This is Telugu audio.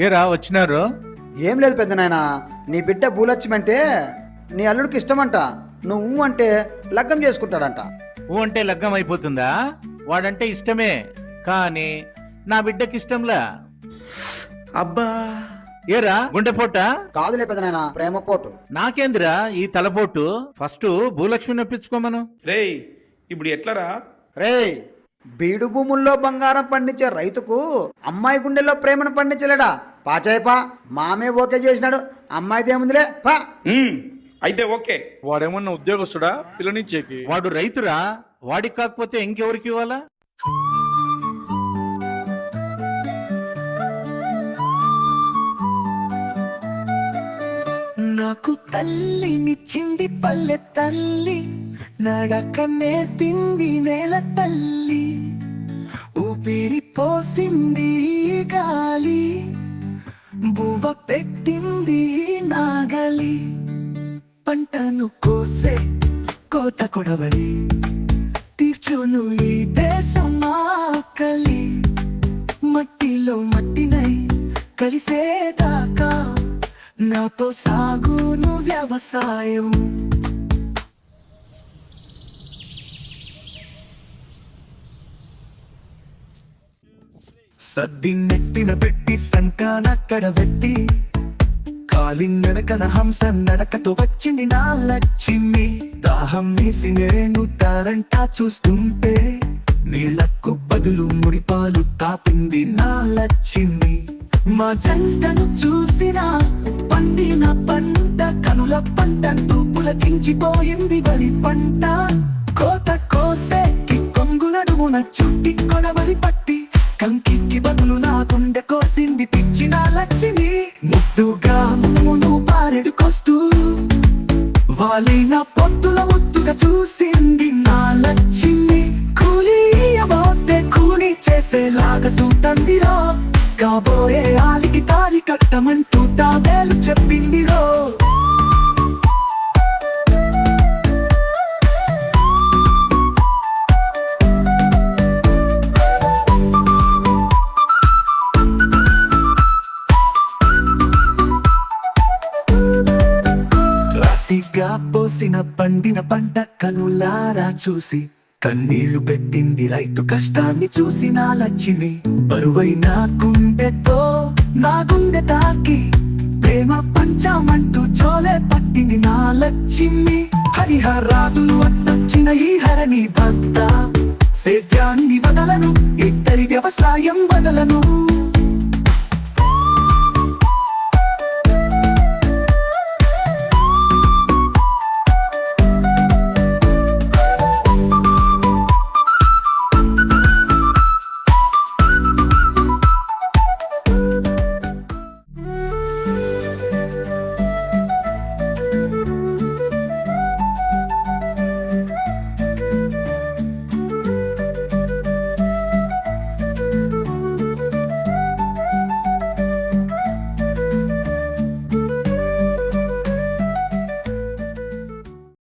ఏరా వచ్చినారు? ఏం లేదు పెద్ద నాయన, నీ బిడ్డ భూలక్ష్మంటే నీ అల్లుడికి ఇష్టమంట. నువ్వు అంటే లగ్గం చేసుకుంటాడంట. ఊ అంటే లగ్గం అయిపోతుందా? వాడంటే ఇష్టమే, కానీ నా బిడ్డకి ఇష్టంలా. అబ్బా, ఏరా గుండెపోట? కాదులే పెద్ద నాయన, ప్రేమ పోటు. నాకేందిరా ఈ తలపోటు? ఫస్ట్ భూలక్ష్మిని ఒప్పించుకోమను. రేయ్ ఇప్పుడు ఎట్లరా? రేయ్, బీడు భూముల్లో బంగారం పండించే రైతుకు అమ్మాయి గుండెల్లో ప్రేమను పండించలేడా? పాచాయపా, మామే ఓకే చేసినాడు, అమ్మాయిదేముందిలే పా. అయితే ఓకే. వాడేమన్నా ఉద్యోగస్తుడా పిల్లనిచ్చేకి? వాడు రైతురా, వాడికి కాకపోతే ఇంకెవరికి ఇవ్వాలా? నాకు తల్లినిచ్చింది పల్లె తల్లి, నడక నేర్పింది నేల తల్లి, ఊపిరి పోసింది గాలి, బువ్వ పెట్టింది నాగలి, పంటను కోసే కోత కొడవలి, తీర్చును ఈ దేశం ఆకలి, మట్టిలో మట్టినై కలిసేదాకా నాతో సాగును వ్యవసాయం. సద్ది నెట్టిన పెట్టి సంకానక్కడ వెట్టి, కాలి నడకన హంస నడకతో వచ్చింది నా లక్ష్మి, దాహం వేసి నేను తారంటా చూస్తుంటే నీళ్లకు బదులు మురిపాలు తాపింది నా లక్ష్మి. మా జంటను చూసిన పండిన పంట కనుల పంట పులకించిపోయింది వరి పంట, కోత కోసేకి కొంగుల నడుమున చుట్టి కొడవలి పట్టి కంకికి బదులు నా గుండె కోసింది పిచ్చిన లక్ష్మి. ముద్దుగా మును పారెడుకొస్తూ వాలిన పొత్తుల ముద్దుగా చూసింది నా లక్ష్మి. కూలియబోతే కూలి చేసేలాగా చూతందిరో, కాబోయే ఆలికి తాలి కట్టమంటూ తాబేలు చెప్పిందిరో. రాసిగా పోసిన పండిన పంట కనులారా చూసి కన్నీళ్లు పెట్టింది రైతు కష్టాన్ని చూసి నా లక్ష్మి. బరువైన గుండెతో నా గుండె తాకి ప్రేమ పంచామంటూ చోలే పట్టింది నా లక్ష్మి. హరిహరాదులు అట్టొచ్చిన ఈ హరణి భర్త, సేద్యాన్ని వదలను, ఇద్దరి వ్యవసాయం వదలను.